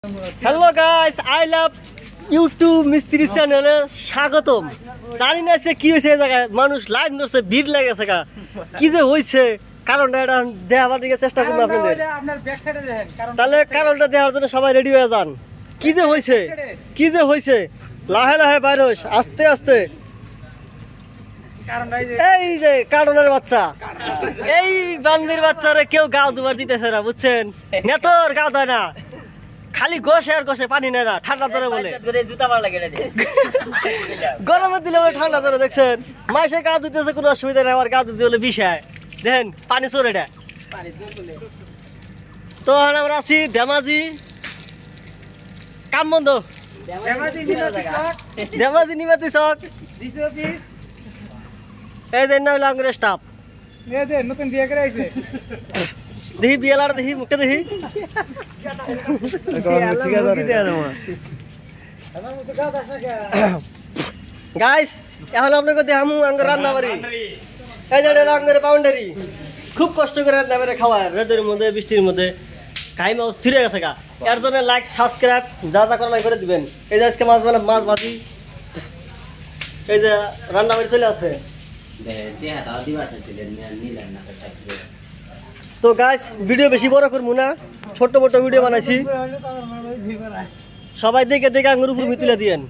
Hello guys, I love YouTube মিস্ত্রি চ্যানেলে স্বাগতম। জানি না সে কি হয়েছে, এই জায়গায় মানুষ লাইন ধরছে, ভিড় লেগেছে। কি যে হয়েছে কারণটা এটা দেখাবার দিকে চেষ্টা করবো আপনাদের। তাহলে কারণটা দেওয়ার জন্য সবাই রেডি হয়ে যান। কি যে হয়েছে, কি যে হয়েছে, লাহে লাহে বাইর হইস, আস্তে আস্তে। এই যে কারণের বাচ্চা, এই বান্দির বাচ্চারে কেউ গাও দুবার দিতেছে না, বুঝছেন? নেতর গাও দেয় না, খালি গোসে আর গোসে, পানি নেয় না, ঠান্ডা ধরে বলে। গরমে দিলে বলে ঠান্ডা ধরে, দেখছেন? মাসে গা ধুইতেছে, কোনো অসুবিধা নেই। আমার গা ধুতে বলে বিষায়, দেখেন পানি চলে এটা। তো আমরা আছি ধেমাজি, কাম বন্ধ, ধেমাজি নিমাতি চক। এই যে না হইলো আমার স্টাফ। নতুন বিয়ে করে আইছে, দেখি বিয়েলার, দেখি মুখে দেখি। গাইস, এখন আপনাকে দেখামু আঙ্গুর রান্না বাড়ি। এই যে আঙ্গুর বাউন্ডারি, খুব কষ্ট করে রান্না করে খাওয়ায়, রোদের মধ্যে বৃষ্টির মধ্যে। খাইমা স্থির হয়ে গেছে গা। এর জন্য লাইক সাবস্ক্রাইব যা যা করা করে দিবেন। এই যে আজকে মাছ মানে মাছ ভাজি, এই যে রান্না বাড়ি চলে আসে। তো গাইস, ভিডিও বেশি বড় করবো না, ছোট মোটো ভিডিও বানাইছি, সবাই দেখে দেখে আঙ্গুর উপর তুলে দিয়েন।